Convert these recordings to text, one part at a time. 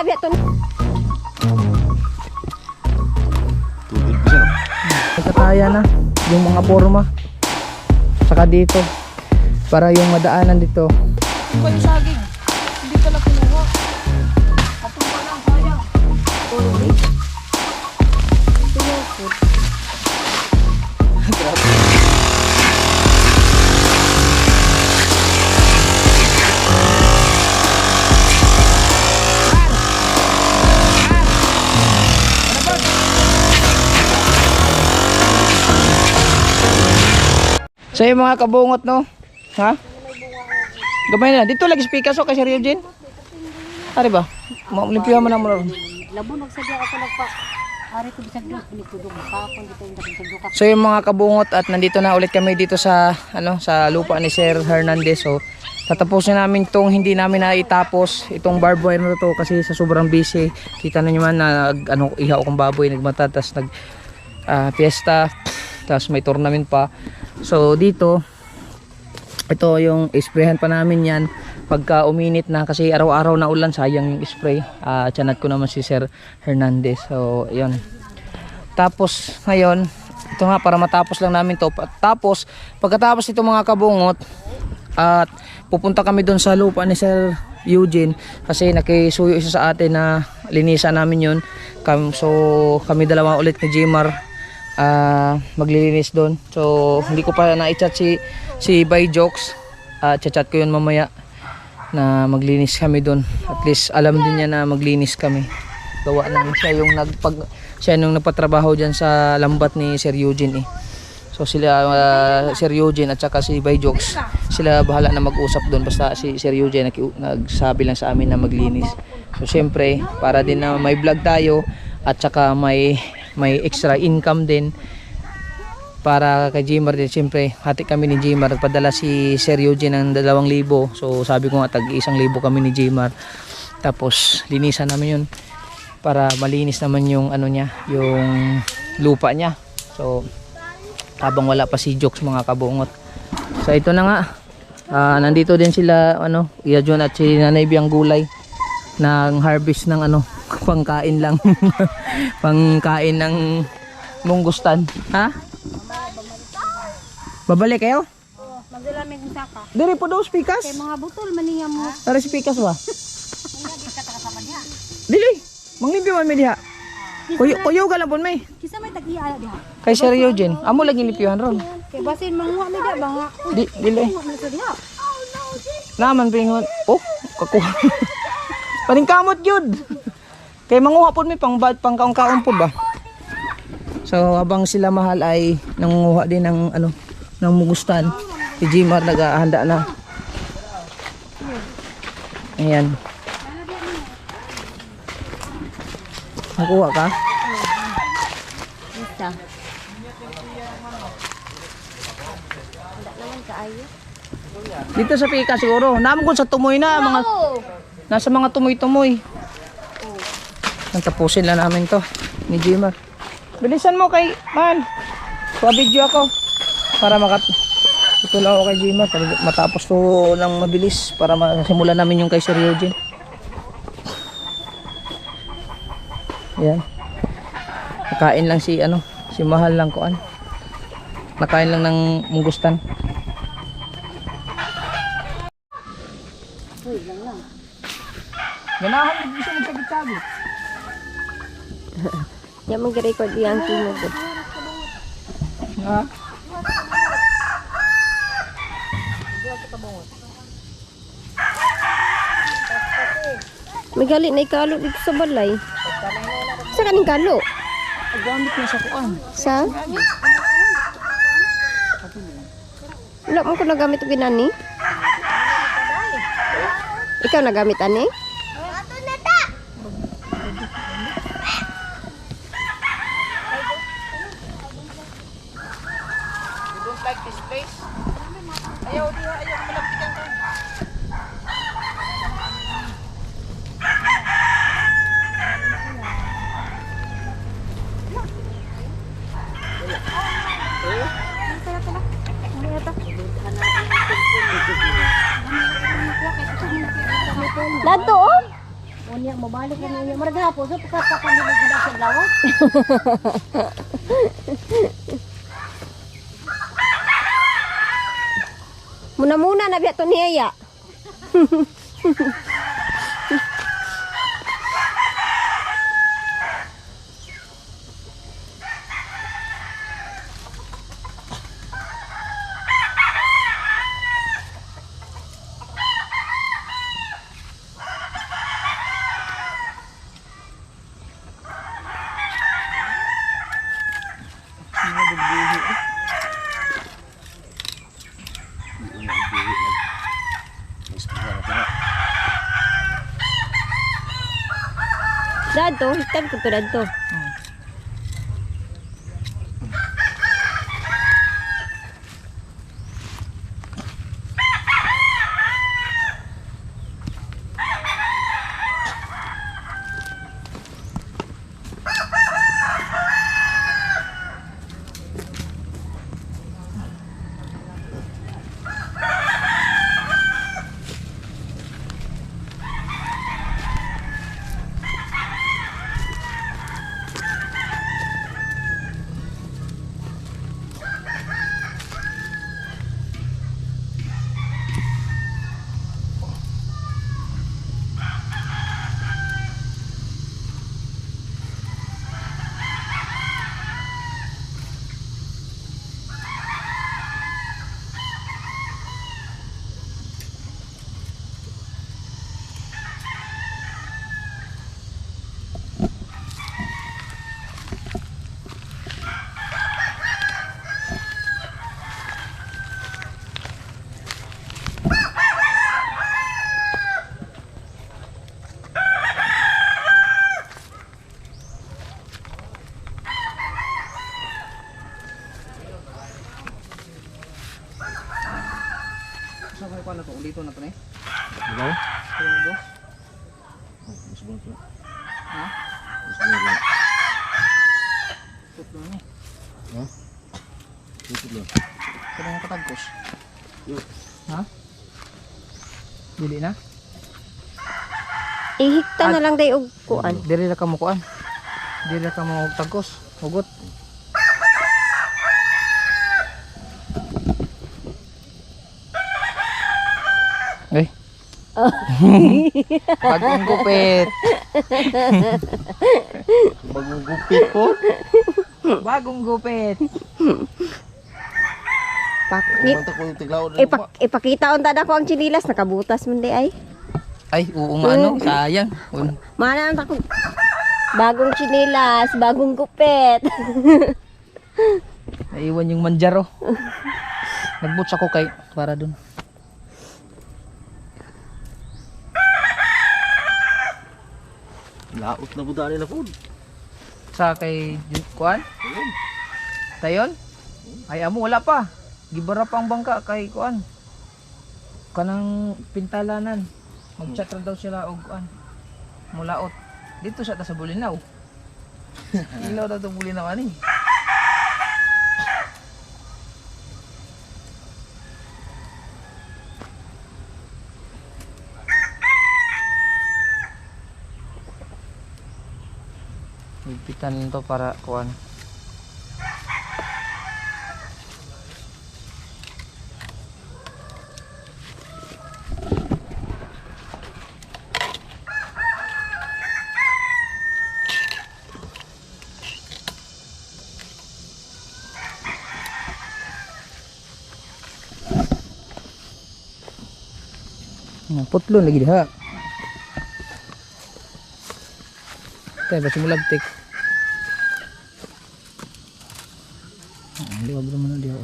na biya to. Tubig pa siya, no? Kataya na yung mga forma. Saka dito para yung madaanan dito. Kung yung saging, hindi pala kinuha. Kapag pa lang, sayang. So yung mga kabungot, no? Ha? Gamay na. Dito lagi speaker so kasi Eugene. Ari ba? Maulimpihan mo na mo. Labo nagsadya ako nagpa. Ari ko bisag dos binikudong kapon dito yung bisag. So yung mga kabungot at nandito na ulit kami dito sa sa lupa ni Sir Hernandez. So tatapusin namin tong hindi namin naitapos itong barbed wire na to kasi sa sobrang busy. Kita na niyo man na ihaw kong baboy nagmata tas nag fiesta tas may tournament pa. So dito ito yung isprayhan pa namin yan pagka uminit na kasi araw-araw na ulan sayang yung spray. Tiyanat ko naman si Sir Hernandez. So yun. Tapos ngayon ito nga para matapos lang namin to. Tapos pagkatapos ito mga kabungot at pupunta kami doon sa lupa ni Sir Eugene kasi nakisuyo isa sa atin na linisan namin yun. So kami dalawa ulit ni Jimar maglilinis doon. So hindi ko pa na-chat si By Jokes. Chat ko yun mamaya na maglinis kami doon. At least alam din niya na maglinis kami. Gawa namin siya yung nagpatrabaho dyan sa lambat ni Sir Eugene eh. So sila Sir Eugene at saka si By Jokes sila bahala na mag-usap doon basta si Sir Eugene nagsabi lang sa amin na maglinis. So syempre para din na may vlog tayo at saka may extra income din para kay Jimar din. Siyempre hati kami ni Jimar, nagpadala si Sir Eugene ng 2,000. So sabi ko nga tag 1,000 kami ni Jimar. Tapos linisan namin yun para malinis naman yung niya, yung lupa niya. So habang wala pa si Jokes mga kabungot. So ito na nga nandito din sila Iya John at si Nanay Biang Gulay ng harvest ng pangkain lang. Pangkain ng munggustan. Ha? Babalik kayo? Oh, magdalamig ng saka. Diri po daw spikas. Kay mga butol maniya mo. Tara spikas ba? Dili. Manglimpyo man mi diha. Kuyo ka lang pun may. Kisa may tag-iya diha. Kay Sir Eugene, amo lagi limpyohan ron. Kay basin manguha mi diha banga. Dili. Diha. Naman pingon. Oh, kakuha. Paningkamot yun. Kay manguha po may pang kaong-kaong po ba. So habang sila mahal ay nangunguha din ng ng mugustan. Si Jimar naghahanda na. Ayan. Nakuha ka? Isa. Handa naman kaayo. Dito sa pika siguro. Naman ko sa tumoy na mga nasa mga tumoy-tumoy. Tapusin lang namin to ni Jimar. Bilisan mo kay man. Pa-video ako para ito lang ako kay Jimar para matapos to lang mabilis para masimulan namin yung kay Sir Eugene. Yan. Nakain lang si Mahal lang kuan. Nakain lang ng munggustan. Ganahan mo gusto magkabit-kabit. Ya mag-record yang tingog. Ha? Magali na ikalo dito sa balay. Sa kaning kalo? Gamit na sa kuan. Sa? Wala mo ko nagamit og ginani? Ikaw nagamit ani? Like this place. Ayaw malaptikan ka. Dato oh. niya mabalik na niya. Maragapo so pagkakapanginig na sa lawak. Muna na biya to niya. Dadto, hitan ko to dadto. Saan kayo na to? Dito na to eh? Diba? Ito yung boss. Mas buwan ko. Ha? Mas buwan ko. Tutlo na eh. Ha? Dito lang. Ito na yung katagkos. Yo. Ha? Dili na? Ihikta na lang day og kuan. Dili na ka mo kuan. Dili na ka mo tagkos. Hugot. Eh. Bagong gupit. Bagong gupit po. Bagong gupit. Pakit. Kumanta ko yung tiglaw na Ipakita unta na ko ang chinilas nakabutas man day ay. Ay, oo nga no. Sayang. Mana ta ko. Bagong chinilas, bagong gupit. Naiwan yung manjaro. Nagbuts ako kay para dun. laot na buda nila po. Sa kay kuan? Tayon? Ay amo wala pa. Gibara pa ang bangka kay kuan. Kanang pintalanan. Mag-chat ra daw sila og kuan. Mulaot. Dito siya ta sa Bulinaw. Ilaw daw to Bulinaw ani. Higpitan to para kuan. Putlon lagi diha. Tay basi mulabtik. Hindi wag naman diha.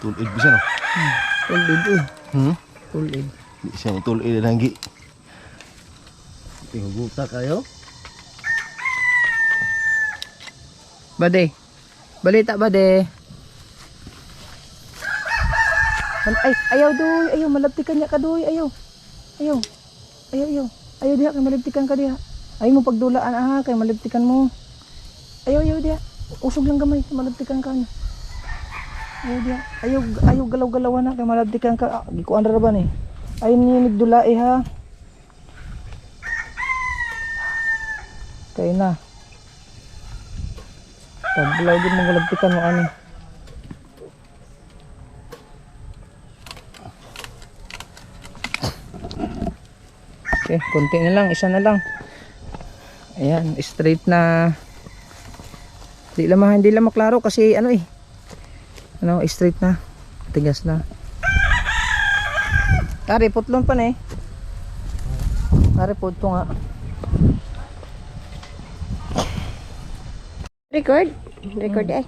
Tulid bisa no. Tulid eh. Tulid. Di siya tulid lagi. Tingguta kayo. Bade. Balita bade. Ay, ayaw doy, ayaw malabtikan niya ka doy, ayaw. Ayaw. Ayaw. Ayaw diha kay malabtikan ka diha. Ayaw mo pagdulaan kay malabtikan mo. Ayaw diha. Usog lang gamay, malabtikan ka na. Ayaw galaw-galawan na kay malabtikan ka. Gikuan ra ba ni? Ay ni nigdulai ha. Kay na. Tablaw din mo malabtikan mo ani. Okay, konti na lang, isa na lang. Ayan, straight na. Hindi lang maklaro kasi ano straight na. Tigas na. Tari, putlon pa na eh. Tari, putlo nga. Record? Record eh.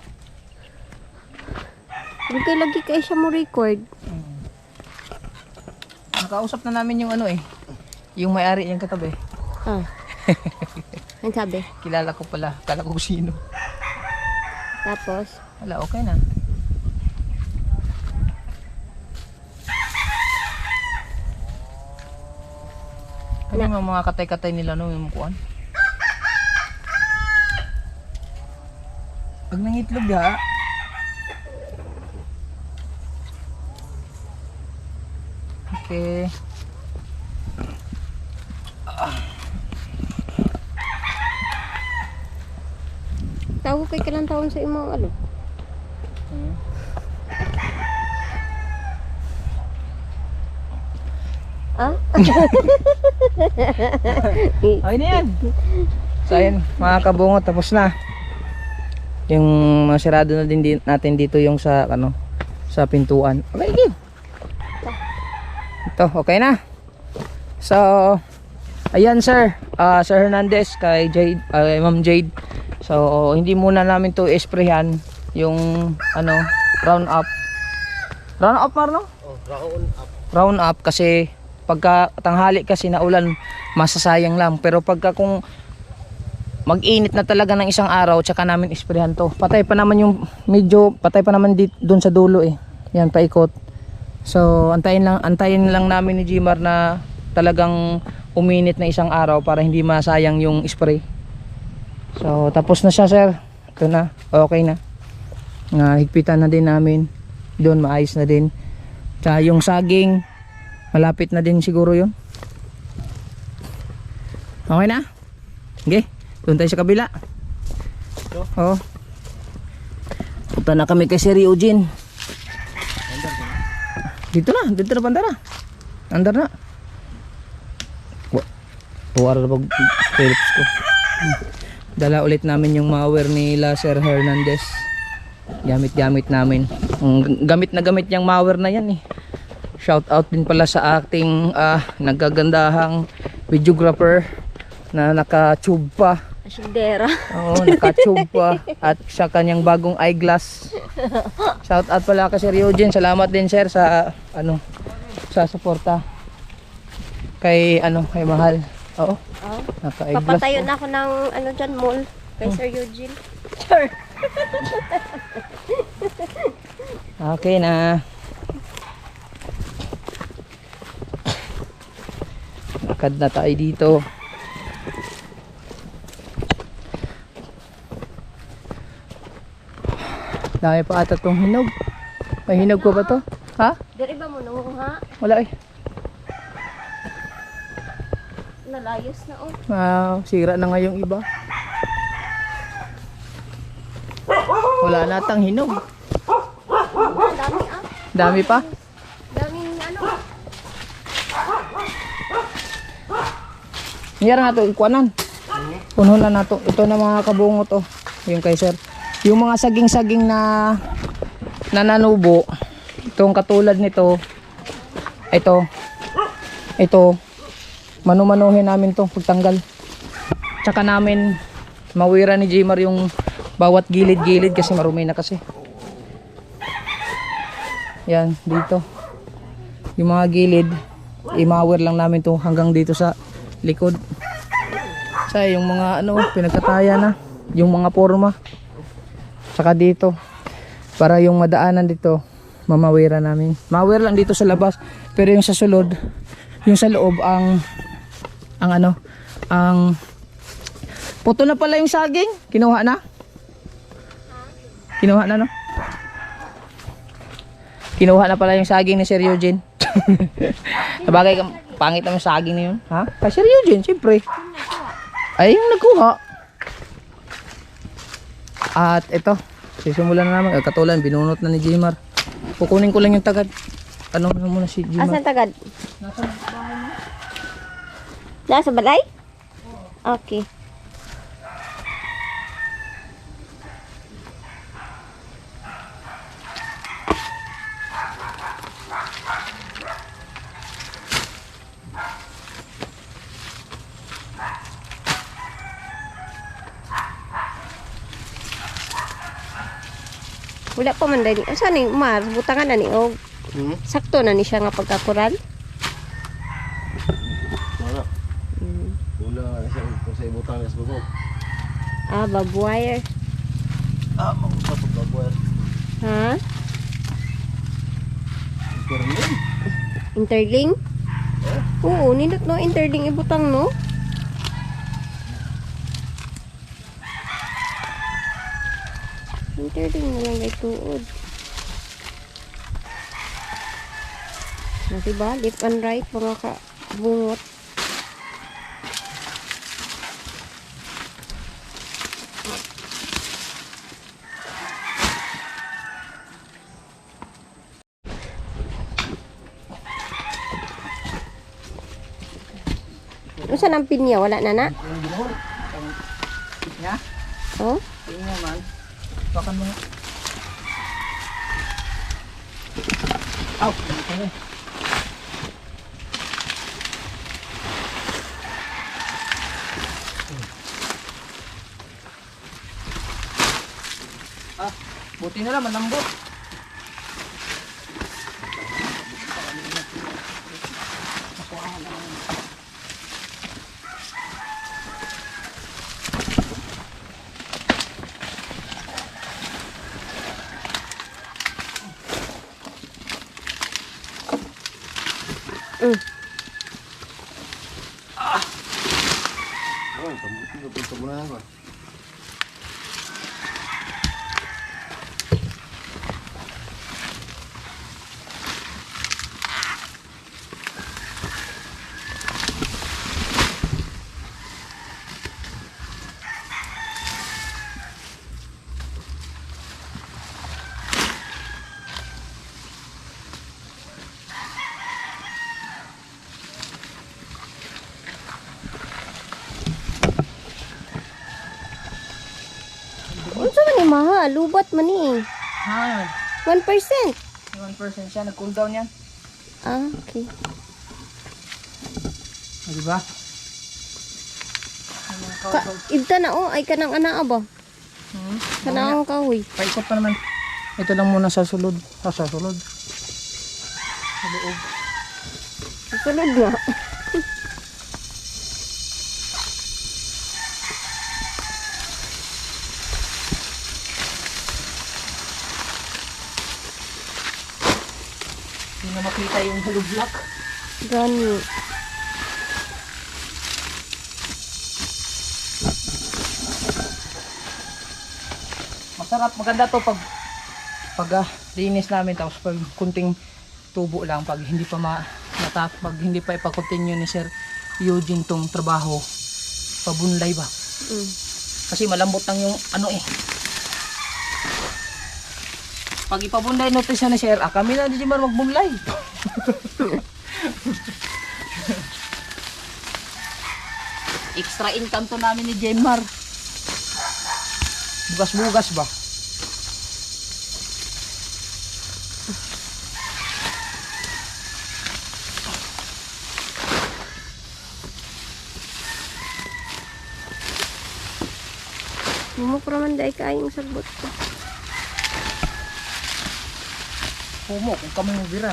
Okay, lagi kayo siya mo record. Nakausap na namin yung yung may-ari yung katabi. Ah. Ano sabi? Kilala ko pala, kala ko sino. Tapos? Wala, okay na. Ano yung mga katay-katay nila yung mukuan? Pag nangitlog ha, okay. Tawo kay kailan taon sa imong ano? Ah? Okay na yan. So ayun, mga kabungot, tapos na. Yung masirado na din natin dito yung sa sa pintuan. Okay, game. Ito, okay na. So, ayan sir, Sir Hernandez kay Jade, Ma'am Jade. So, hindi muna namin to isprayhan yung round up. Round up Marno? Oh, round up. Round up kasi pagka tanghali kasi na ulan, masasayang lang. Pero pagka kung mag-init na talaga ng isang araw, tsaka namin isprayhan to. Patay pa naman yung patay pa naman doon sa dulo eh. Yan, paikot. So, antayin lang namin ni Gmar na talagang uminit na isang araw para hindi masayang yung spray. So, tapos na siya, sir. Ito na, okay na. Higpitan na din namin. Doon, maayos na din. Tsaka yung saging, malapit na din siguro yun. Okay na? Okay, doon tayo sa kabila. Oo. Punta na kami kay Sir Eugene. Dito na bandara. Andar na. Tuwara na pag Philips ko. Dala ulit namin yung mower ni Sir Hernandez. Gamit namin. Gamit na gamit yung mower na yan eh. Shout out din pala sa ating nagagandahang videographer na naka-tube pa. Asyendera. Oo, naka-tube pa. At sa kanyang bagong eyeglass. Shout out pala kay Sir Eugene. Salamat din sir sa sa suporta. Kay Mahal. Oo. Naka-eyeglass. Papatayo na ako ng dyan mall kay Sir Eugene. Sure. Okay na. Lakad na tayo dito. Dami pa ata tong hinog. May hinog ko ba to? Ha? Dari ba mo nung ha? Wala eh. Nalayos na Sira na nga yung iba. Wala natang hinog. Dami Dami pa? Daming Niyara nga ito, ikuanan. Puno na nato. Ito na mga kabungot oh. Yung kay sir. Yung mga saging-saging na nanubo. Itong katulad nito. Ito. Manu-manuhin namin to pagtanggal. Tsaka namin mawira ni Gmar yung bawat gilid-gilid kasi marumi na kasi. Yan, dito. Yung mga gilid, imawir lang namin to hanggang dito sa likod. Sa yung mga pinagkataya na, yung mga forma. Saka dito para yung madaanan dito mamawira namin. Mawir lang dito sa labas, pero yung sa sulod, yung sa loob ang puto na pala yung saging, kinuha na. Kinuha na, no? Kinuha na pala yung saging ni Sir Eugene. Sabagay, pangit naman yung saging na yun. Ha? Kay Sir Eugene, siyempre. Ay, yung nagkuha. At ito, sisimulan na naman. Katulan, binunot na ni Jimar. Kukunin ko lang yung tagad. Tanong na muna si Jimar. Asan tagad? Nasa balay? Okay. Wala pa man dali. Asa ni Mar, butangan na ni og sakto na ni siya nga pagkakural. Wala. Wala sa ibutang sa bubog. Ah, barbwire. Mausap ang baboy. Ha? Interlink. Interling? Oo, nindot no interling ibutang no. Interling na lang kay tuod. Diba? Left and right mga kabungot. Ano saan ang pinya? Wala na na? Nya? Oh? Tingnan mo man. Bakan mo. Aw, okay. Buti na lang, malambot. Oh, pambuti ko muna ako. Unsa man ni mahal? Lubat man ni. Ha, 1%. 1% siya, nag-cool down yan. Ah, okay. O, diba? Ibta na oh, ay kanang ana ba? Kanang kahoy. Paikot pa naman. Ito lang muna sa sulod. Sa sulod. Sa loob. Sulod nga. Hindi na makita yung hollow block. Gani. Masarap, maganda to pag linis namin, tapos pag kunting tubo lang, pag hindi pa pag hindi pa ipa-continue ni Sir Eugene tong trabaho, pabunlay ba? Kasi malambot lang yung ano eh. Pag ipabunlay notice na ni Sir, kami na di man magbunlay. Extra income to namin ni Jemar. Bugas-bugas ba? Mumukra man dai kaayong sagbot ko. Kumo, kung kami mo bira.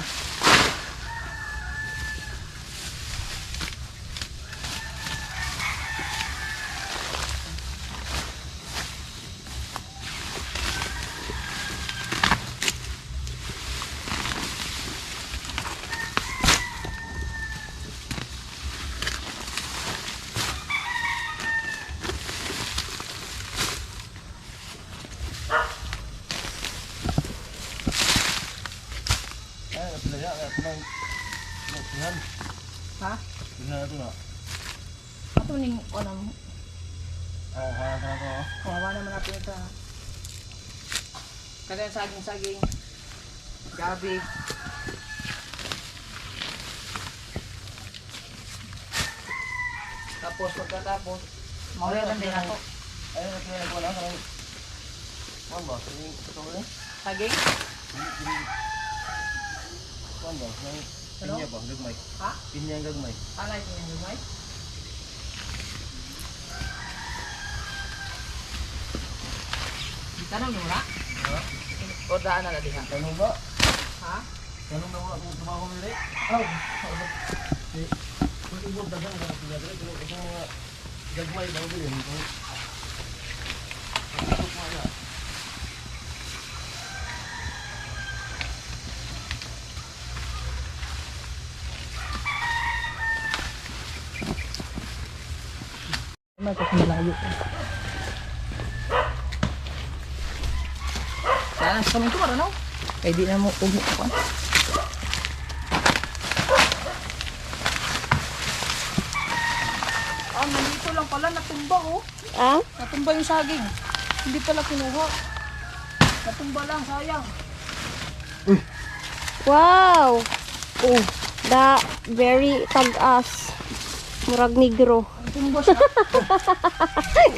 Tuhan. Ha? Tuhan ito na. Ato ning ano mo? Kaya ko. Kawawa naman natin ito. Kaya saging-saging. Gabi. Tapos pagkatapos, maulan din ako. Ayun, kaya ko lang. Ano ba? Ito ulit? Saging? Ano ba? Pinya ba? Gagmay? Ha? Pinya ang gagmay. Alay din yung lumay? Tanong nyo na? Ha? O daan na lang din ha? Tanong ba? Ha? Tanong na wala kung tumawa ko nila. Oh. Kung ibog dagang ka na sila dito. Pero ito mga gagmay daw bilhin. May kasi malayo. Sana sa kami ito para no? Kaya di na mo ugmo ko. Ah, nandito lang pala, natumba oh. Ah? Natumba yung saging. Hindi pala kinuha. Natumba lang, sayang. Wow! Oh, the very tag-as. Murag negro. Natumba siya.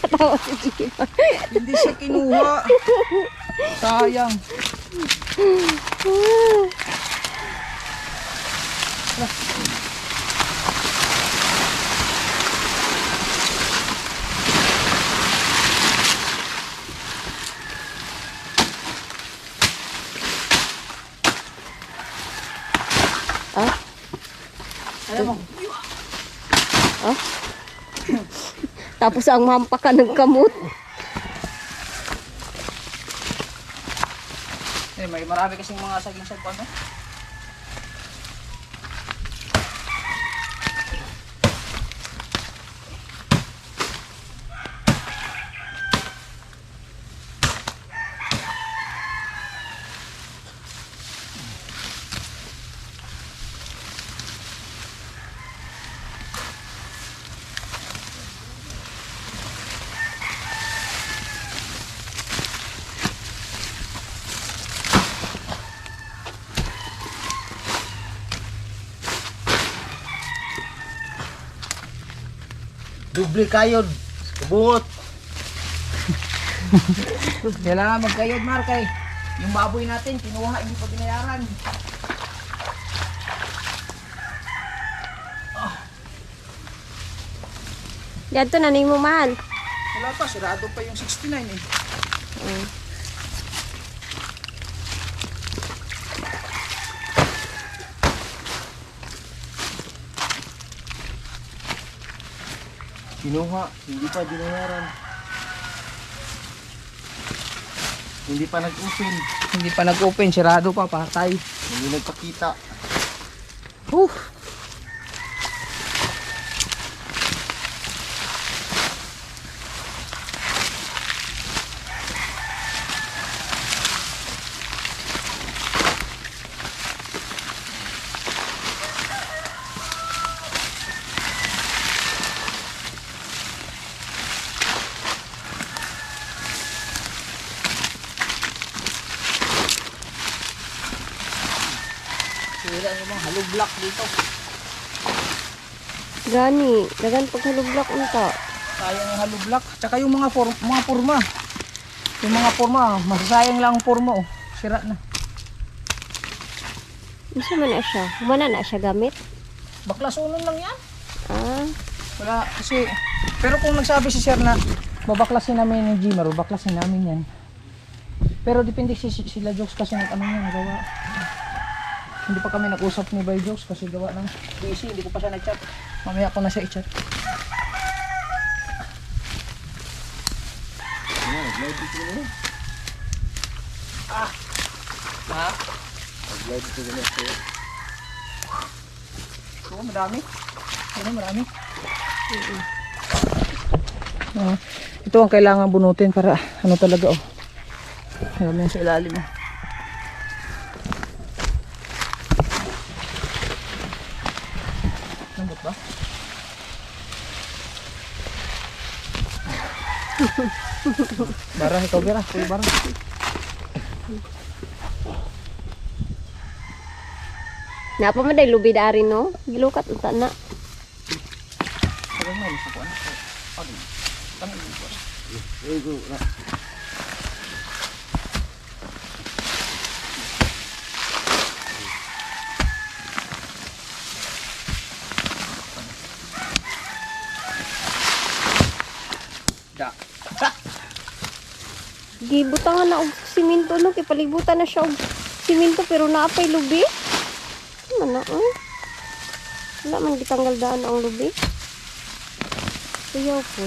Katawa si Gina. Hindi siya kinuha. Sayang. Ah? Alam mo, Ah? Tapos ang mampakan ng kamot. may marami kasing mga saging sa ano? Dubli kayod. Kabungot. Kailangan magkayod, Markay. Yung baboy natin, kinuha, hindi pa binayaran. Ganto na mo mahal. Wala pa, sirado pa yung 69 eh. Kinuha. Hindi pa dinayaran. Hindi pa nag-open. Hindi pa nag-open, sirado pa, patay. Hindi nagpakita. Sira yung mga hollow block dito. Gani, dagan paghalublak unta. Sayang yung hollow block. Tsaka yung mga forma. Yung mga forma, masasayang lang ang forma oh. Sira na. Isa man na siya. Humana na siya gamit. Baklas unon lang yan. Ah, Wala kasi, pero kung nagsabi si sir na babaklasin namin yung Gmar, babaklasin namin yan. Pero depende sila Jokes kasi ano yan, gawa. Hindi pa kami nag-usap ni Bay Jokes kasi gawa ng busy, hindi ko pa siya nag-chat. Mamaya ko na siya i-chat. Nag-live dito na. Ha? Nag-live dito na. Oo, marami. Ano, marami. Ito ang kailangan bunutin para ano talaga oh. Alam yan sa ilalim oh. Bara, ikaw Bira. Kuya Bara. Napa man day lubi dari no? Gilukat unta na. Parang may isa po anak. Tangan mo. Da. Gibutangan na og simento no, kay palibutan na siya og simento pero naapay lubi. Ano na wala man gitanggal daan ang lubi. Kuyaw po.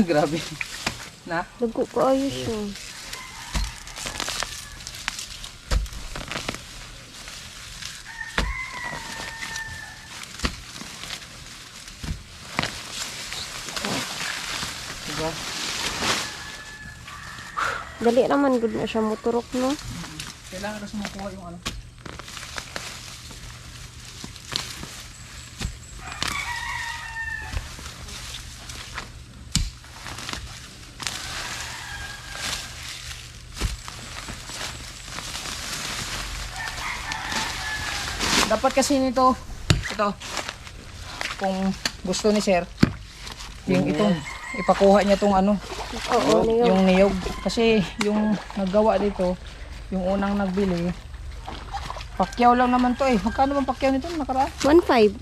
Grabe. Na? Dago ko ayos siya. Diba? Dali naman good na siya motorok no. Kailangan kasi makuha yung ano. Dapat kasi nito, ito, kung gusto ni sir, yung itong, ipakuha niya tong ano, Oo, niyo. yung niyog. Kasi yung naggawa dito, yung unang nagbili, pakyaw lang naman to eh. Magkano bang pakyaw nito nakaraan? 1.5.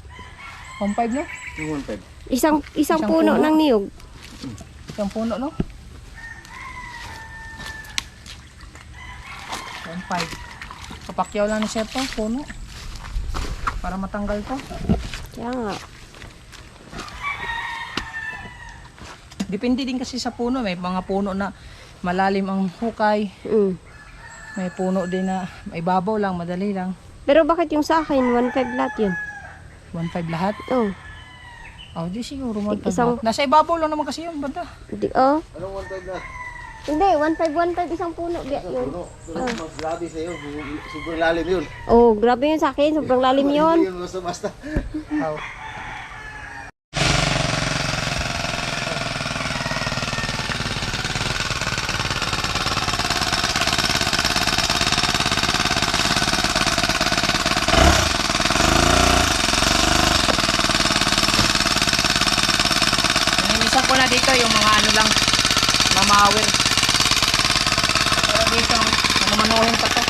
1.5 no? 215. Isang Isang puno puno. ng niyog. Isang puno no? 1.5. Kapakyaw lang ni sir to, puno. Para matanggal to. Kaya nga. Depende din kasi sa puno. May mga puno na malalim ang hukay. Mm. May puno din na may babaw lang, madali lang. Pero bakit yung sa akin 1.5 lahat yun? 1.5 lahat. Oh. Oh, di siguro 1.5 Isang- lahat. Nasa ibabaw lang naman kasi yun, banda. Di oh. Anong 1.5 na? Hindi, 1.5 isang puno biya yun. Pero mas grabe sa'yo. Sobrang lalim yun. Oh, grabe yun sa akin. Sobrang lalim yun. Hindi yun basta-basta. Oh. Naninisan ko na dito yung mga ano lang, mamawir. Pero dito, manuhin pa to.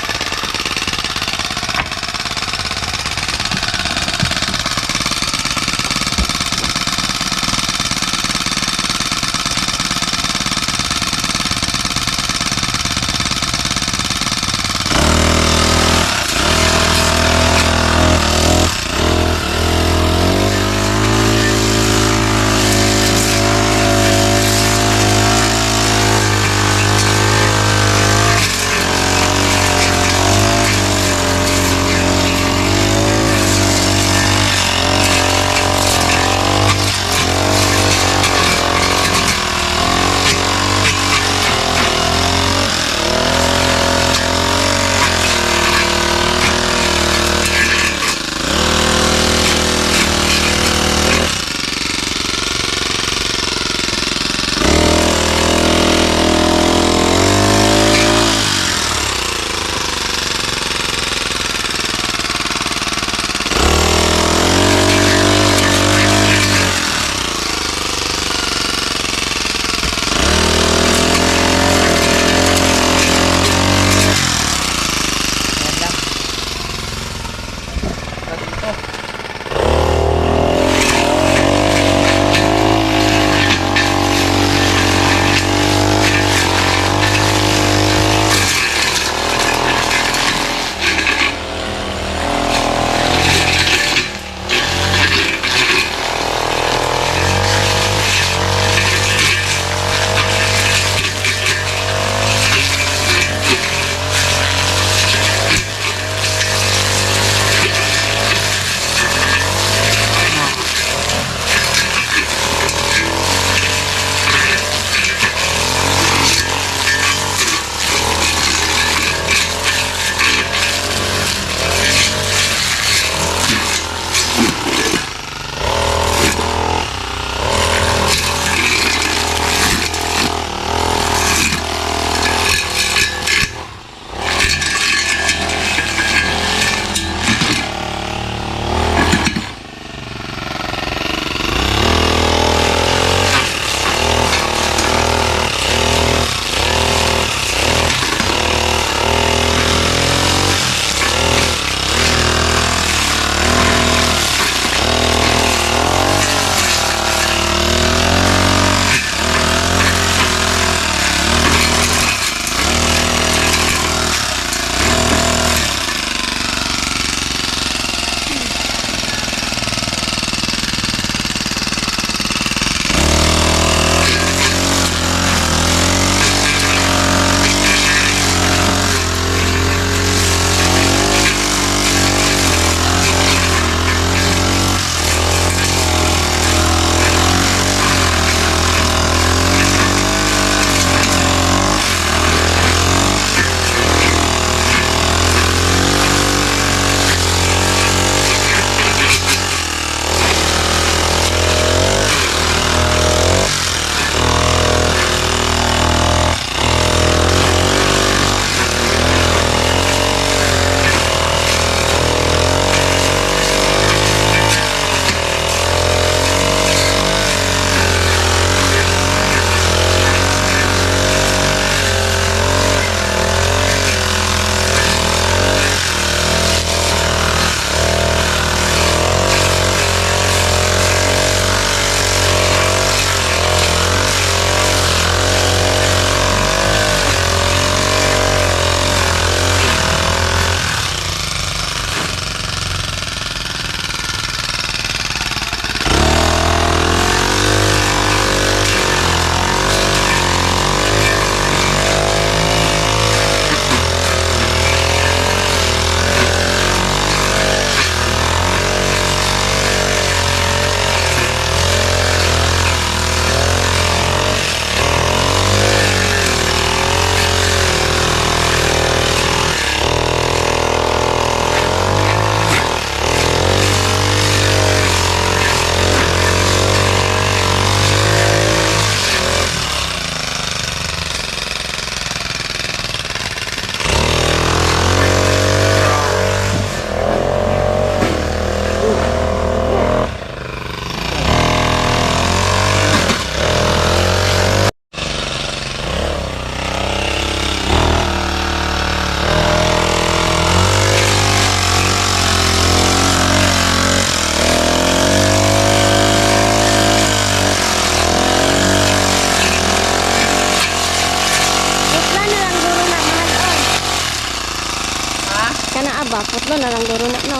Putlo na lang duro na no.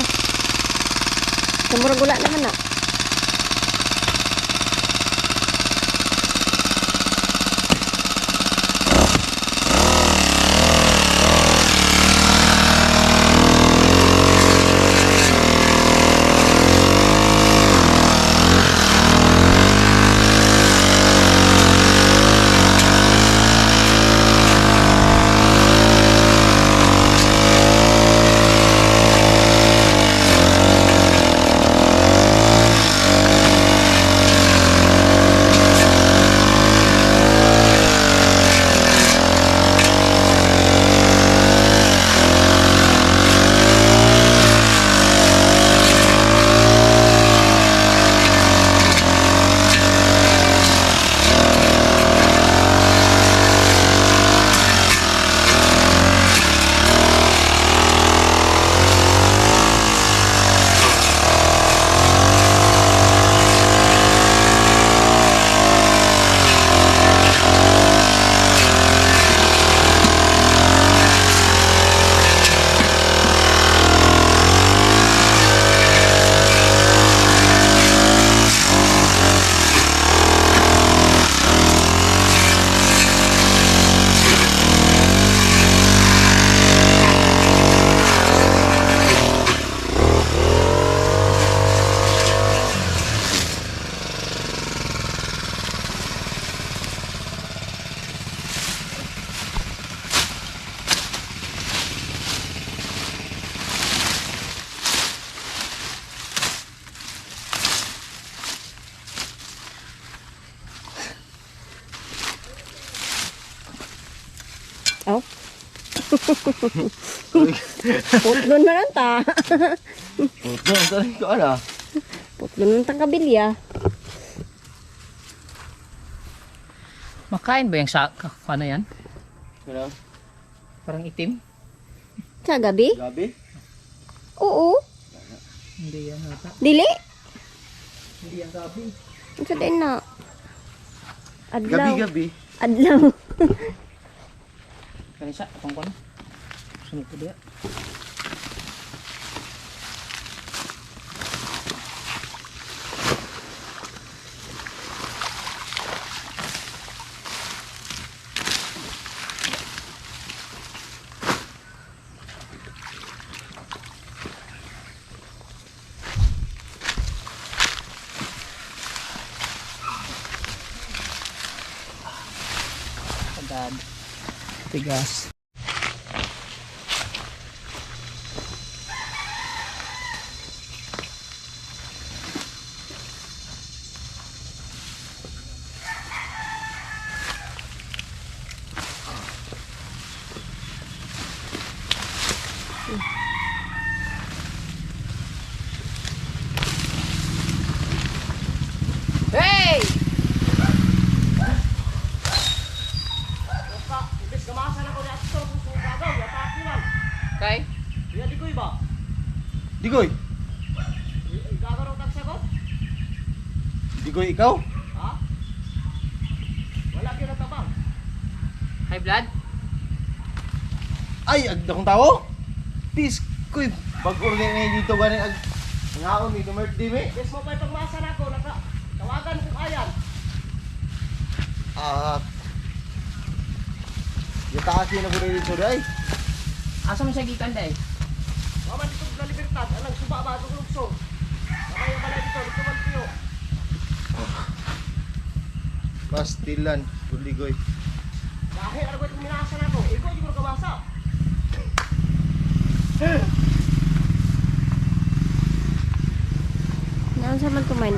Sumurang gula naman na. Oh. Putlon na lang ta. Putlon, sorry ko ano. Putlon ng tangkabilya. Makain ba yung ano yan? Kailang? Parang itim? Sa gabi? Gabi? Oo. Hindi yan ata. Dili? Hindi yan gabi. Ano sa din na? Adlaw. Gabi-gabi. Adlaw. Kanisa, atong ko na. Sunod ko diya. Agad. Tigas. Hey! Kay? Digoy! Digoy ikaw? High blood? Ay, agda kong tao? Tis, kuy, pag-organ na dito ganin ag ngaon ni Dumerti me. Yes mo pa itong masa na ko, tawagan kong ayan. Yung taas yun na po rin dito day. Asa mo siya gikan day? Mama dito na libertad, alang suba ba itong lukso. Nakaya pala dito man piyo. Pastilan, Buligoy. Dahil ano ko itong minasa na ko, ikaw di ko kamasa. Naan sa man kumain?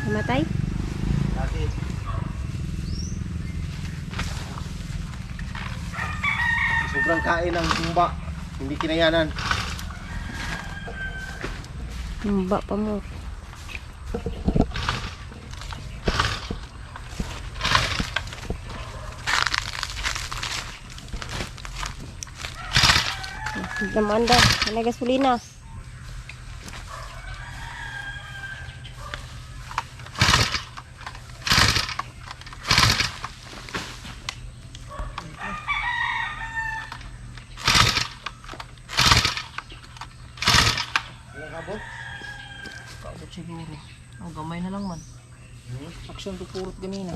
Matay? Lagi. Sobrang kain ng sumba. Hindi kinayanan. Humba pa mo. Damanda, may gasolina. Gamay na lang man. Action to purot ganina.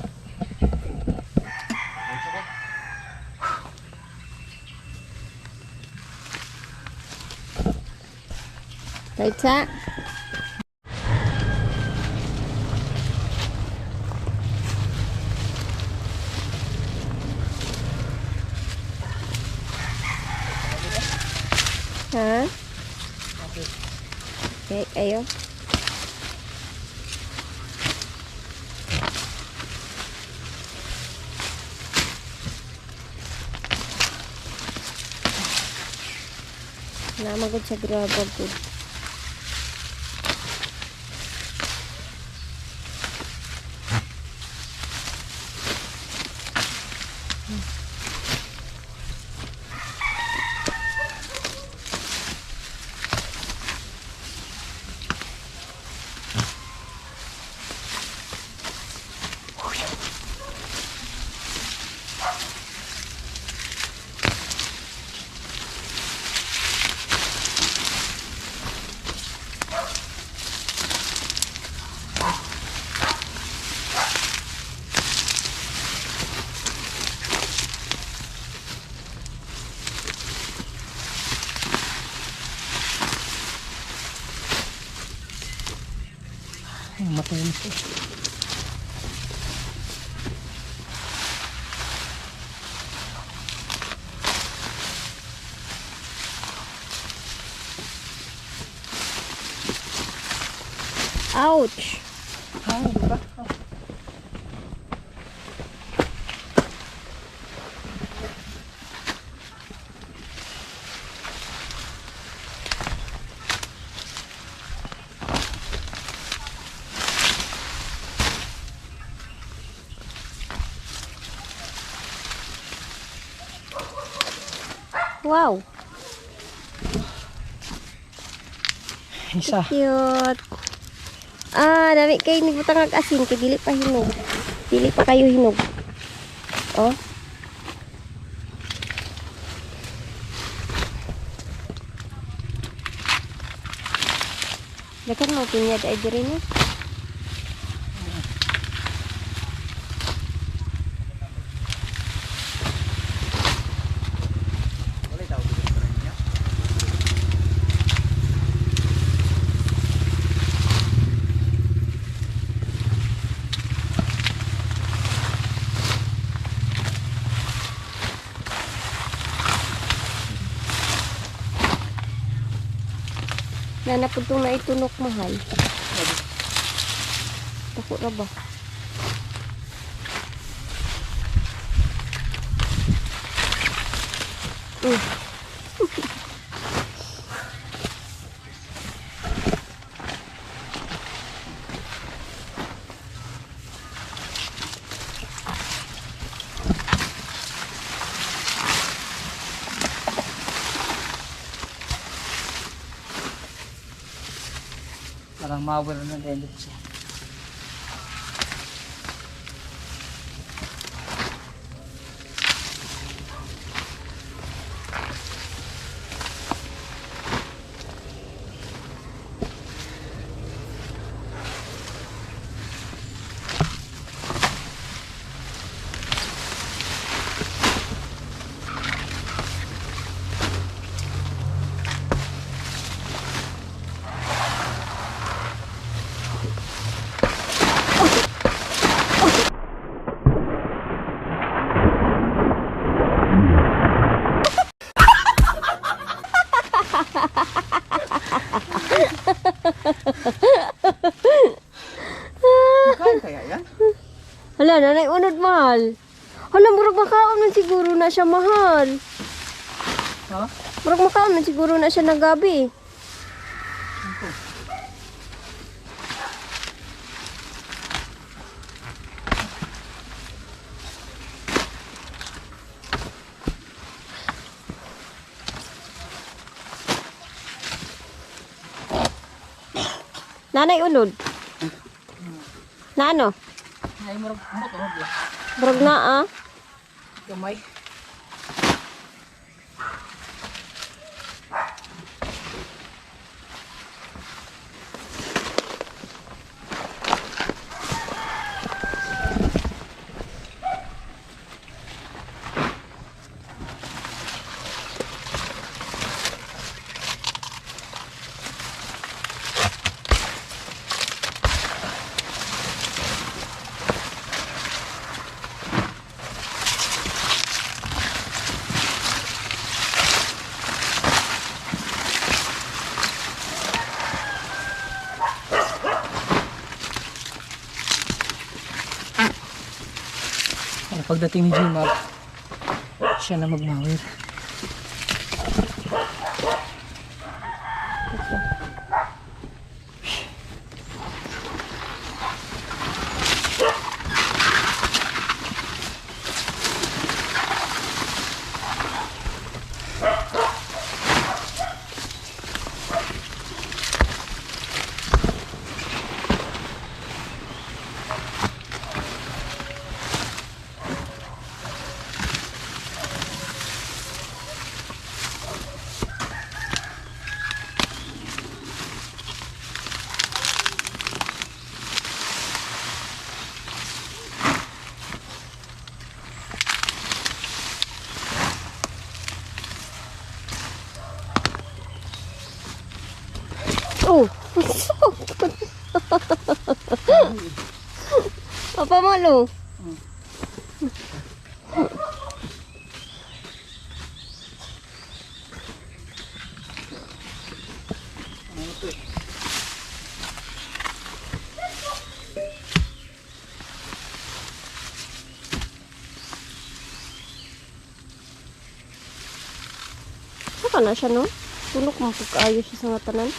Right sa? Ha? Okay, ayo. Namagod sa grabag ko. Ay, matulis eh. Ouch! Ah, diba? Wow! Isa. Cute! Ah, dami kayo ni butang asin kay dili pa hinog. Dili pa kayo hinog. Oh. Dakan mo pinyad ay diri na. Nanaputong na itunok mahal. Tako na ba? Parang mawala na din dito siya. Kain kaya yan? Hala, nanay unod mahal. Hala, murag makaon man siguro na siya mahal. Ha? Murag makaon man siguro na siya ng gabi. Nanay unod. Na ano? Ay, marag moto mo. Murag na ah. Gamay. Pagdating ni Jimar, siya na magmawir. Oh, apa malu? Saka na siya, no? Tulok mo pagkaayos siya sa mga tanan.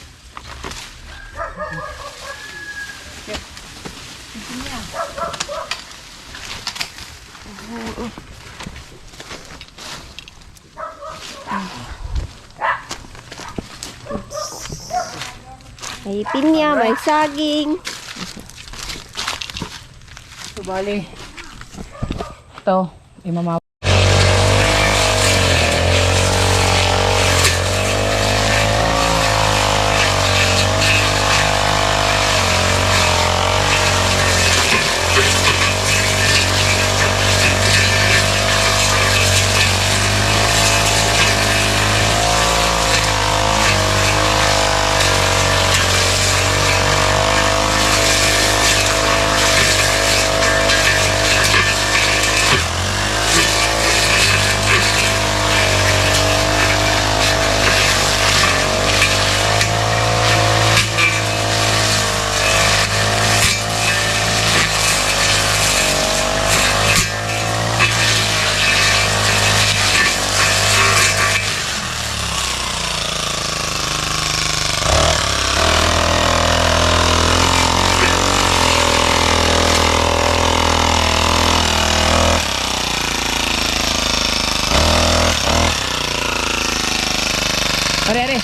May pinya, may saging. So, bali, ito, imamaw. Are.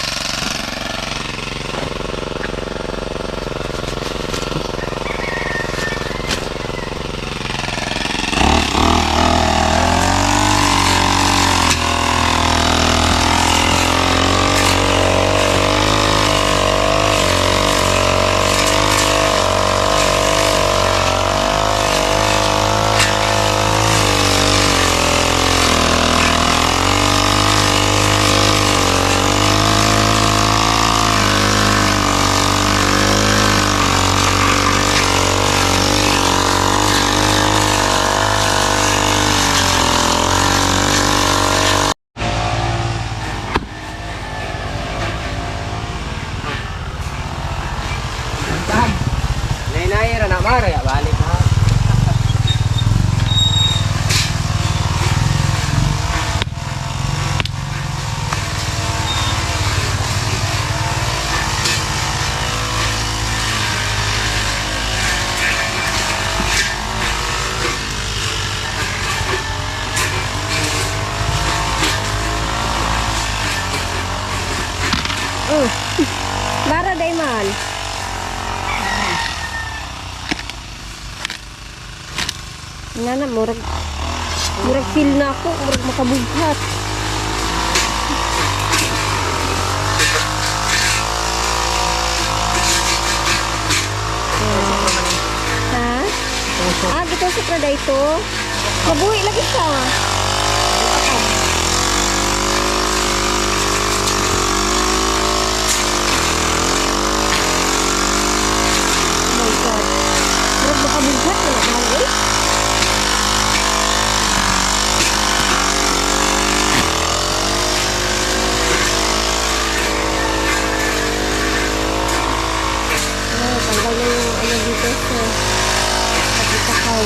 Nay-nay ra na mara ya balik ha. Lara Dayman. Nga na, murag feel na ako, murag makabughat. Ha? Ah, gito sa prada ito. Mabuhi lagi siya. Oh my God. Murag makabughat na naman eh. Tanggal na yung ano dito sa pagkakaw.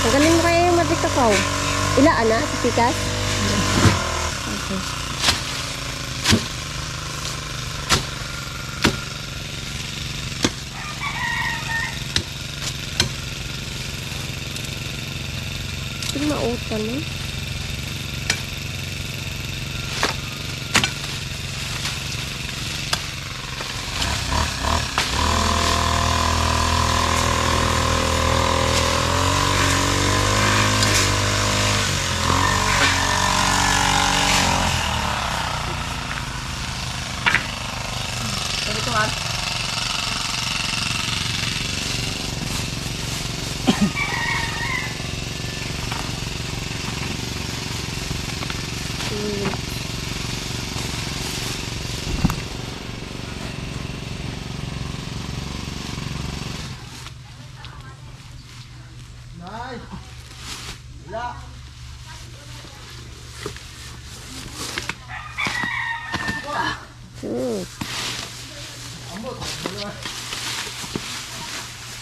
Magaling mo kaya yung magic kakao. Ila, ana, sa pikas? Okay. Ito mautan, no? Nay! Wala! Ambot! Wala!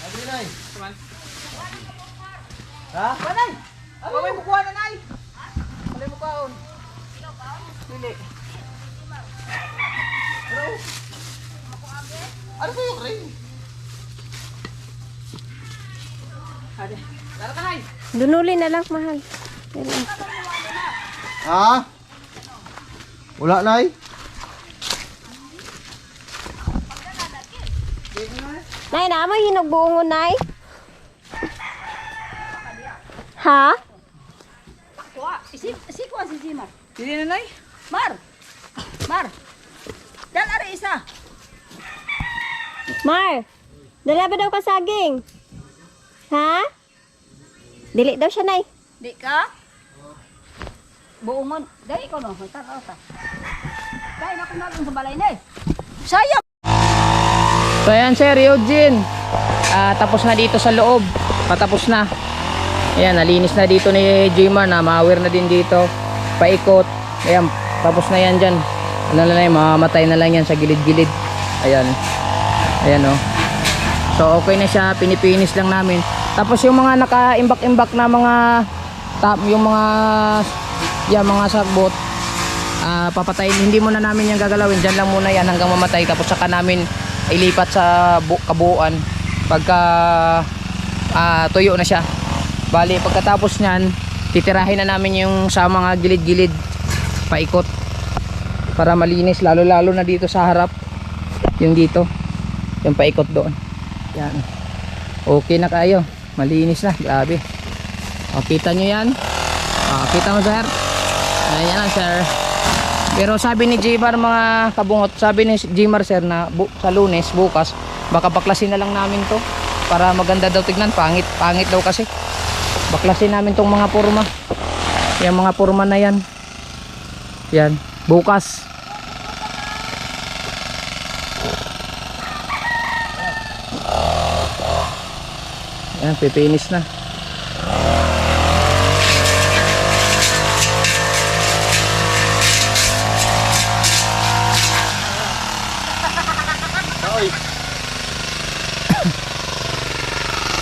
Abi, Nay! Ha? Panay! Ano may mukuha na, Nay? Ano may mukuhaon? Dili. Ano ba yung ring? Ade. Dara ka, Nay. Dunuli na lang, mahal. Yan lang. Ha? Wala, Nay? Nay, naamay hinagbuongon, Nay? Ha? Kuha, isikuha si Jimar. Dili na, Nay. Mar! Mar! Dan ari isa. Mar, dala ba daw ka saging? Ha? Dili daw siya, Nay. Di ka? Buungon. Dahil ikaw no, taraw ta. Dahil ako na lang sa balay na eh. Sayang! So ayan Sir Eugene, tapos na dito sa loob, patapos na. Ayan, nalinis na dito ni Jimar, na mawir na din dito, paikot. Ayan, tapos na yan dyan. Ano na lang, mamamatay na lang yan sa gilid-gilid. Ayan, ayan oh. So okay na siya, pinipinis lang namin. Tapos yung mga naka-imbak-imbak na mga, yung mga, mga sagbot, papatayin, hindi muna namin yan gagalawin, dyan lang muna yan hanggang mamatay. Tapos saka namin ilipat sa kabuuan pagka tuyo na siya. Bali pagkatapos nyan, titirahin na namin yung sa mga gilid-gilid paikot para malinis, lalo na dito sa harap, yung dito, yung paikot doon. Yan, okay na kayo, malinis na, grabe. O, kita nyo yan, kita mo sir, ayan lang sir. Pero sabi ni Jimar mga kabungot, sabi ni Jimar sir na sa Lunes bukas baka baklasin na lang namin to para maganda daw tignan. Pangit daw kasi. Baklasin namin tong mga purma. Yung mga purma na yan. Yan, bukas. Yan, pipinis na.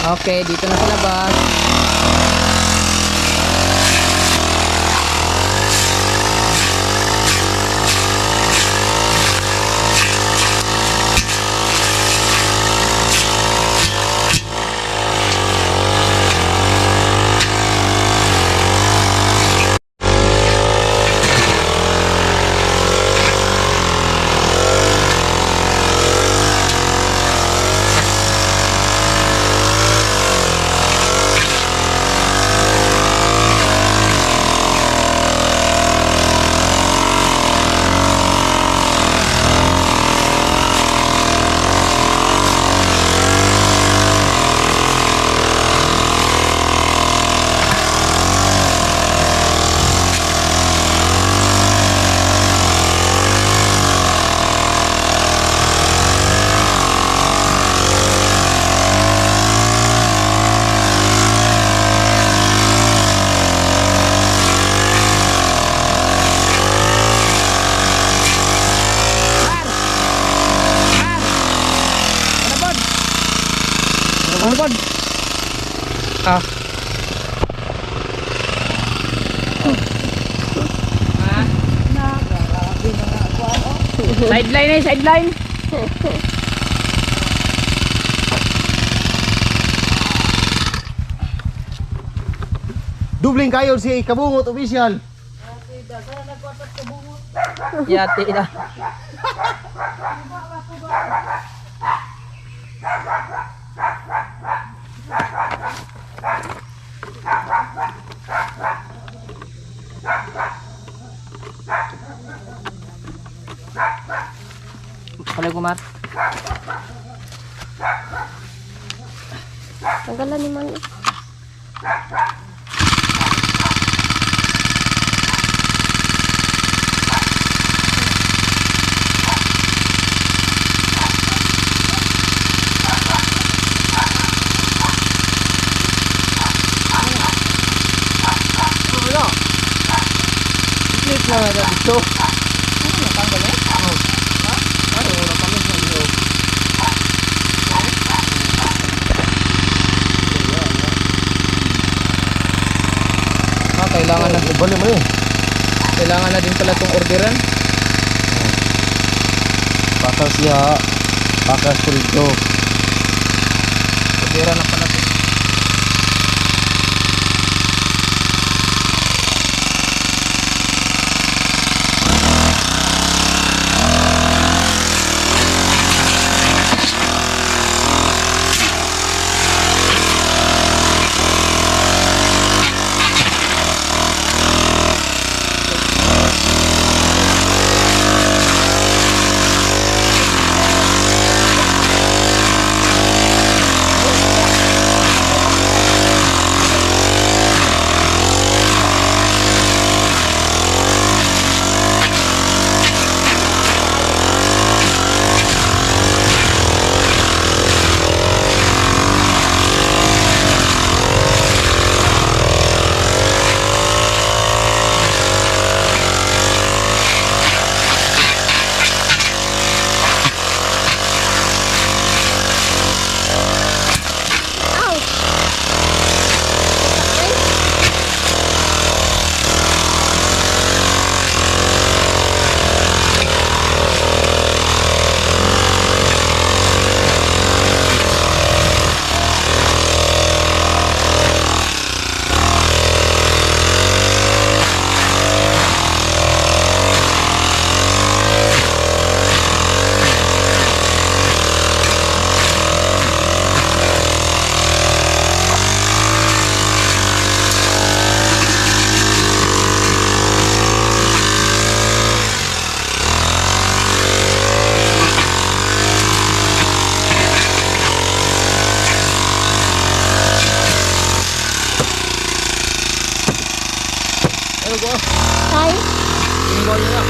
Okay, dito na sa labas. Sideline eh, sideline. Dubling kayo si Kabungot official. Yati na. Palay kumar. Tanggalan ni man. Split na na dito. Ano tanggal eh? Ano wala kami sa iyo. Kailangan na Balik mo eh. kailangan na din pala tong orderan. Bakal siya. Bakal sprito. Orderan na pala to. Tay. Tinggal niya na.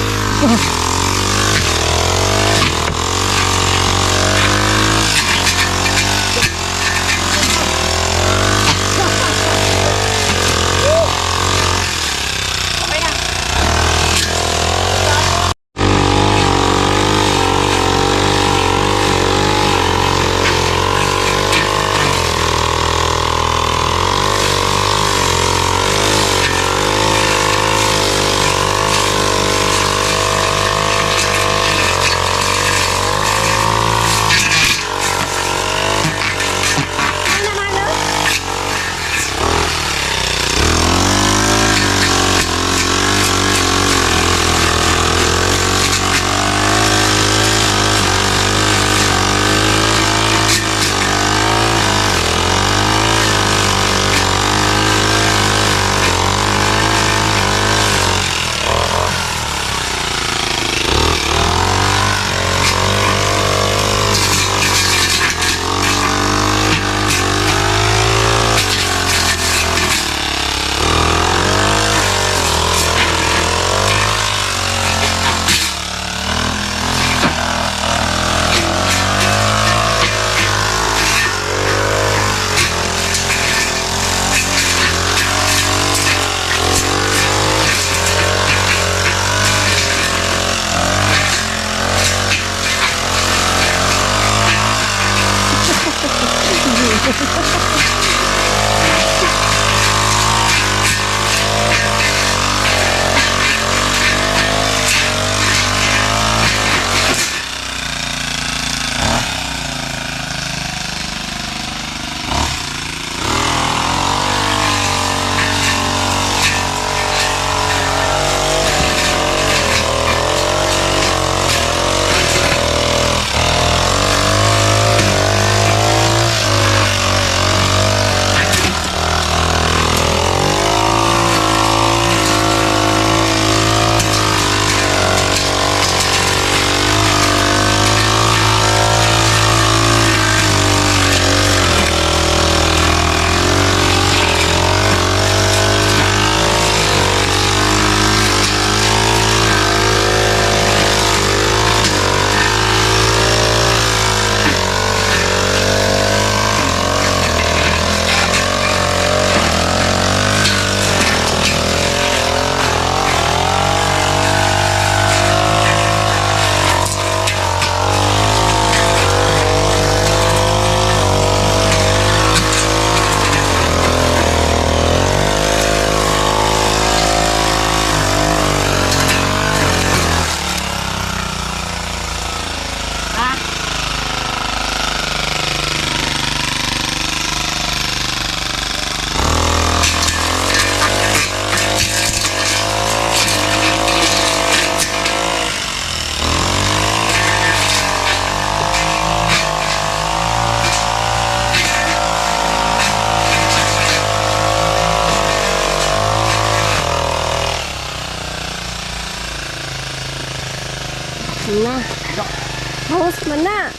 Haus man na.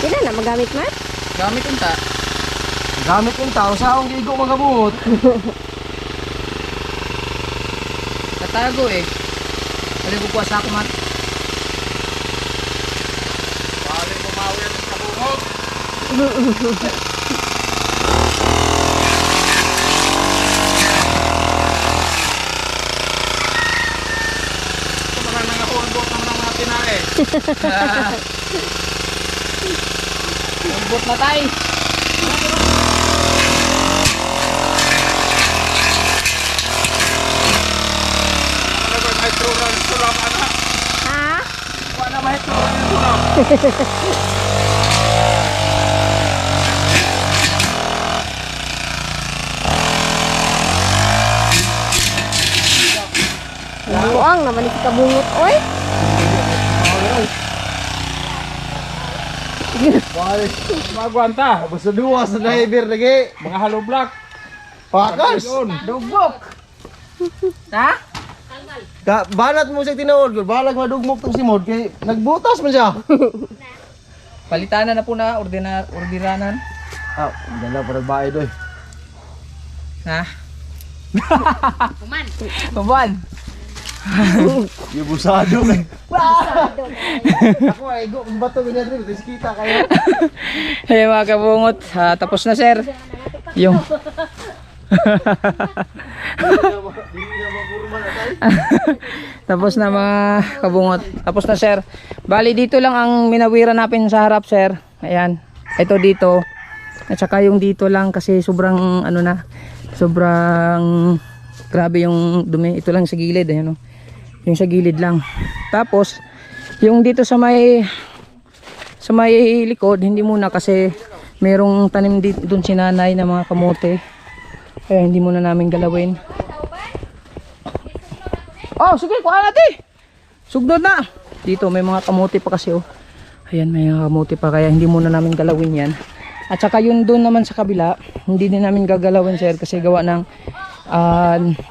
Kailan na magamit man? Gamit unta. Gamit yung tao sa akong gigo magabungot. Tatago eh. Pwede ko kuha sa ako man. Bale mo mawin sa bungog. Kumakan nga urbot ng mga tinae. Urbot na tay. Ano ba maestro ng sulam anak? Ha? Wala maestro ng sulam. Buang naman ni kabungot oy. Bale, magwanta. Basta duwa sa driver lagi. Mga hollow block. Pakas. Dugbok. Ha? Banat mo siya tinood. Balag madugmok tong si Mod kay nagbutas man siya. Palitanan na po na ordinanan. Ah, dala para bayad doy. Ha? Kuman. Yubusado kay. Ako ay go bato ganyan rin, tis kita kayo. Hey mga kabungot, tapos na sir. Yung tapos na mga kabungot. Tapos na sir. Bali dito lang ang minawira natin sa harap sir. Ayan. Ito dito. At saka yung dito lang kasi sobrang ano na. Sobrang grabe yung dumi. Ito lang sa gilid. Ayan o. Yung sa gilid lang. Tapos yung dito sa may likod hindi muna kasi merong tanim dito dun si nanay na mga kamote. Kaya hindi muna namin galawin. Oh, sige, kuha natin. Sugdod na. Dito may mga kamote pa kasi oh. Ayan, may mga kamote pa kaya hindi muna namin galawin yan. At saka yun doon naman sa kabila, hindi din namin gagalawin sir kasi gawa ng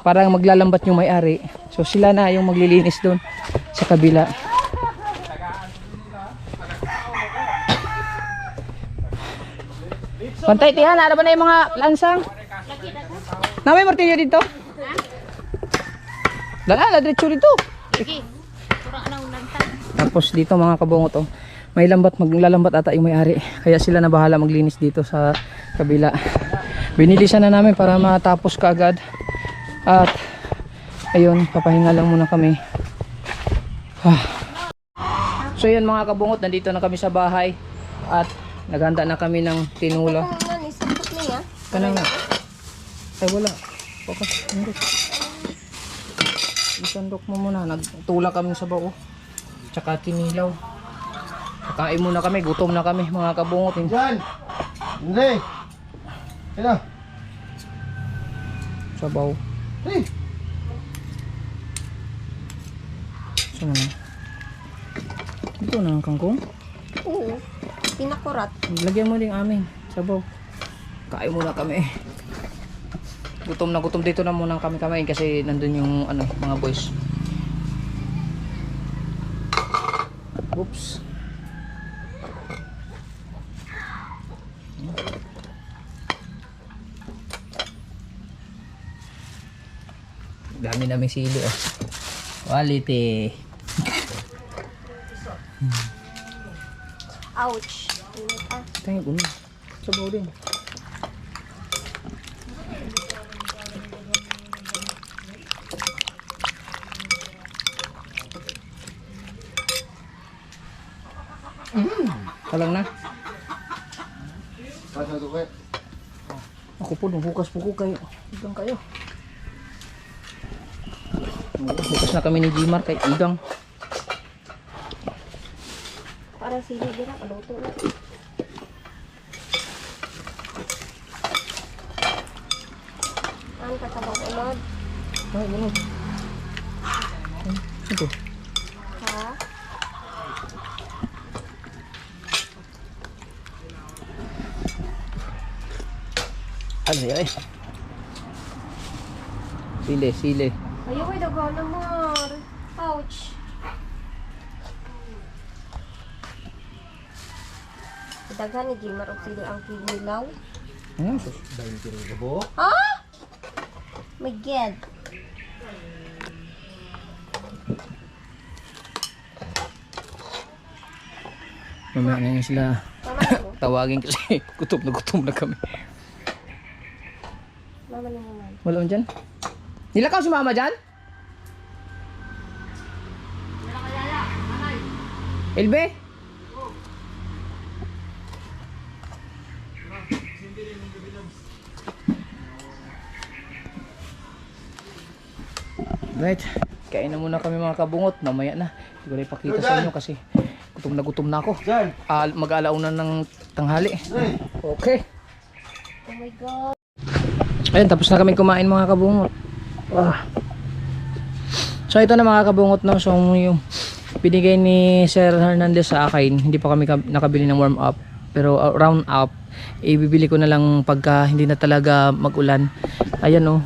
parang maglalambat yung may-ari. So sila na yung maglilinis doon sa kabila. Pantay tihan, ano ba na yung mga lansang? Na may martilyo dito? Dala, diretso dito. Tapos dito mga kabungot oh, may maglalambat ata yung may-ari. Kaya sila na bahala maglinis dito sa kabila. Binilisan na namin para matapos kaagad. At ayun, papahinga lang muna kami. So yun mga kabungot, nandito na kami sa bahay. At naghanda na kami ng tinola. Kanang na. Ay wala. Focus. Isandok mo muna. Nagtula kami sa bao. Tsaka tinilaw. Kain muna kami. Gutom na kami mga kabungot. Diyan. Hindi. Ina. Sabaw. Hey. Saan na? Dito na ang kangkong. Oo. Pinakurat. Lagyan mo din amin. Sabaw. Kain muna kami. Gutom na gutom dito na muna kami kamain kasi nandun yung ano, mga boys. Oops. Dami namin sili oh. Quality. Ouch. Init ah. Tingin ko na. Sabaw din. Kalang na. Pasok ko kay. Ako po, nunghukas po ko kayo. Igang kayo. Bukas na kami ni Jimar kay Igang. Para sili dira kaluto na. Ang katabang ulod. Ay, ganun. Ito. Ha? Ano yun? Sile, sile. Ayaw ay dago na more. Ouch. Daghan ni Jimar og sili ang kinilaw. Ayun, sus. Ha? My God. Mamaya na yun sila Mama mo. tawagin kasi gutom na kami. Mama ni naman. Wala mo dyan? Nilakaw si mama dyan? Elbe? Right. Kain na muna kami mga kabungot. Mamaya na. Hindi ko na ipakita sa inyo kasi gutom na ako. Diyan. Mag-alauna ng tanghali. Okay. Oh my God. Ayun, tapos na kami kumain mga kabungot. So ito na mga kabungot, no. So yung binigay ni Sir Hernandez sa akin, hindi pa kami nakabili ng warm up. Pero round up, ibibili ko na lang pagka hindi na talaga mag-ulan. Ayan, oh.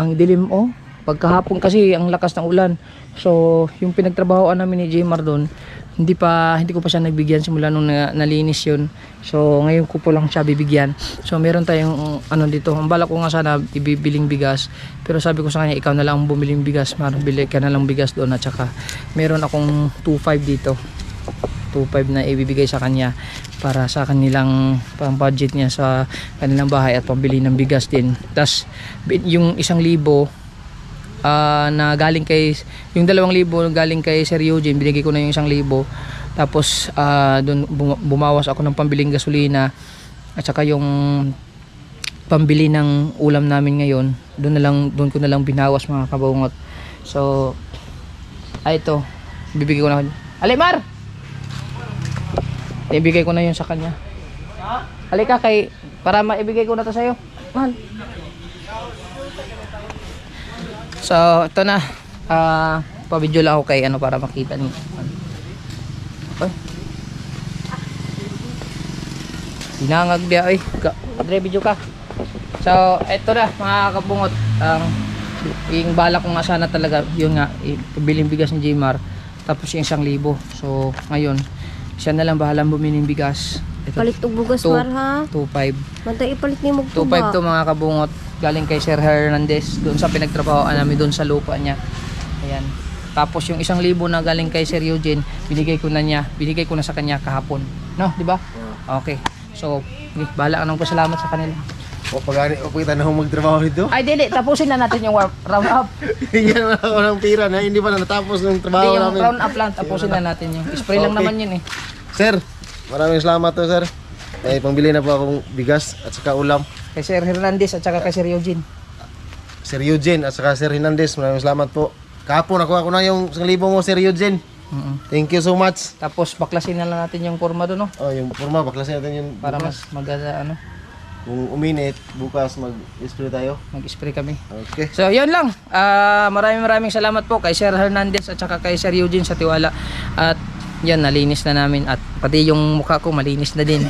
Ang dilim, oh. Pagkahapon kasi ang lakas ng ulan. So yung pinagtrabahoan namin ni Jmar doon, hindi ko pa siya nagbigyan simula nung nalinis yun. So ngayon ko po lang siya bibigyan. So meron tayong ano dito. Ang balak ko nga sana ibibiling bigas, pero sabi ko sa kanya, ikaw na lang bumiling bigas, bili ka na lang bigas doon. At saka meron akong 2.5 dito, 2.5 na ibibigay sa kanya para sa kanilang pang budget niya sa kanilang bahay at pambili ng bigas din. Tas yung 1,000 na galing kay, yung 2,000 galing kay Sir Eugene, binigay ko na yung 1,000. Tapos doon bumawas ako ng pambiling gasolina at saka yung pambili ng ulam namin ngayon, doon ko na lang binawas mga kabungot. So ito, bibigay ko na. Alimar, ibigay ko na yun sa kanya. Halika kay, para maibigay ko na to sa'yo. Man. So ito na, pa-video lang ako kay ano para makita niyo. Okay. Sinangag biya oy. Dre video ka. So ito na mga kabungot, yung balak ko nga sana talaga yun nga, biling bigas ni Jmar, tapos yung 1,000. So ngayon siya na lang bahalang bumili ng bigas. Ito, Palit og bugas mar ha. 2.5. Mantay ipalit ni mo 2.5 to mga kabungot, galing kay Sir Hernandez doon sa pinagtrabahoan namin doon sa lupa niya. Ayan. Tapos yung 1,000 na galing kay Sir Eugene, binigay ko na sa kanya kahapon. No, di ba? Okay. So, bahala ka nang pasalamat sa kanila. O pagani o kita na akong magtrabaho dito. Ay, dili, tapusin na natin yung round up. Yan na ako ng pira na hindi pa na natapos ng trabaho Hindi, yung namin. round up lang, tapusin na natin yung spray lang Okay. naman yun eh. Sir, maraming salamat to, sir. May pangbili na po akong bigas at saka ulam. Kay Sir Hernandez at saka kay Sir Eugene. Sir Eugene at saka Sir Hernandez, maraming salamat po. Kahapon nakuha ko na yung 1,000 mo, Sir Eugene. Thank you so much. Tapos baklasin na lang natin yung forma doon, no? Oh, yung forma, baklasin natin yung Para bukas. mas maganda, ano, Kung uminit, bukas mag-spray tayo. mag-spray kami. Okay. So, yun lang. Maraming salamat po kay Sir Hernandez at saka kay Sir Eugene sa tiwala. At yan, nalinis na namin. At pati yung mukha ko malinis na din.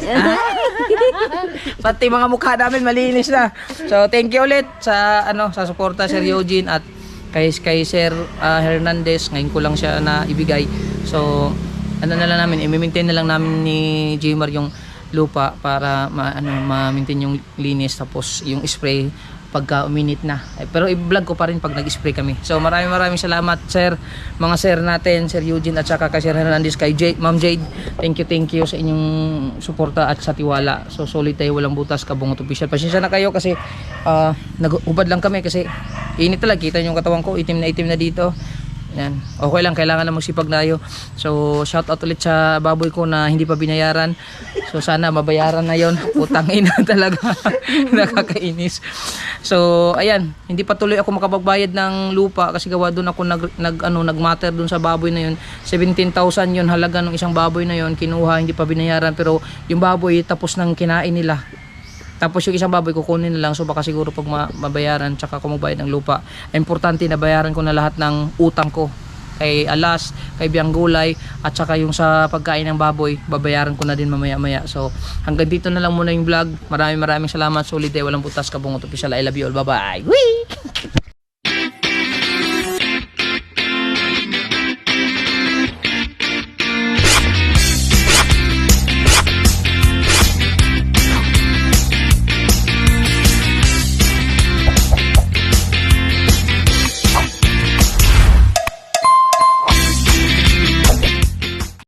Pati mga mukha namin malinis na. So, thank you ulit sa sa suporta Sir Eugene at kay Sir Hernandez. Ngayon ko lang siya na ibigay. So, ano na lang namin, i-maintain na lang namin ni Jmar yung lupa para ma-maintain yung linis, tapos yung spray pagka uminit na. Pero i-vlog ko pa rin pag nag-spray kami. So maraming salamat sir, mga sir natin, Sir Eugene at saka kay Sir Hernandez, kay Ma'am Jade. Thank you sa inyong suporta at sa tiwala. So solid tayo, walang butas, Kabungot Official. Pasensya na kayo kasi nag-ubad lang kami kasi init talaga. Kita nyo yung katawan ko, itim na dito. Yan. Okay lang, kailangan na magsipag tayo. So shout out ulit sa baboy ko na hindi pa binayaran. So sana mabayaran na yon. Putang ina talaga. Nakakainis. So ayan, hindi pa tuloy ako makapagbayad ng lupa kasi gawa doon ako nagmatter doon sa baboy na yon. 17,000 yon halaga ng isang baboy na yon, kinuha, hindi pa binayaran, pero yung baboy tapos nang kinain nila. Tapos yung isang baboy kukunin na lang, so baka siguro pag mabayaran tsaka ako magbayad ng lupa. Importante na bayaran ko na lahat ng utang ko kay Alas, kay Bianggulay at saka yung sa pagkain ng baboy, babayaran ko na din mamaya-maya. So hanggang dito na lang muna yung vlog. Maraming salamat. Solid, walang butas, Kabungot Official. I love you all. Bye-bye. Whee!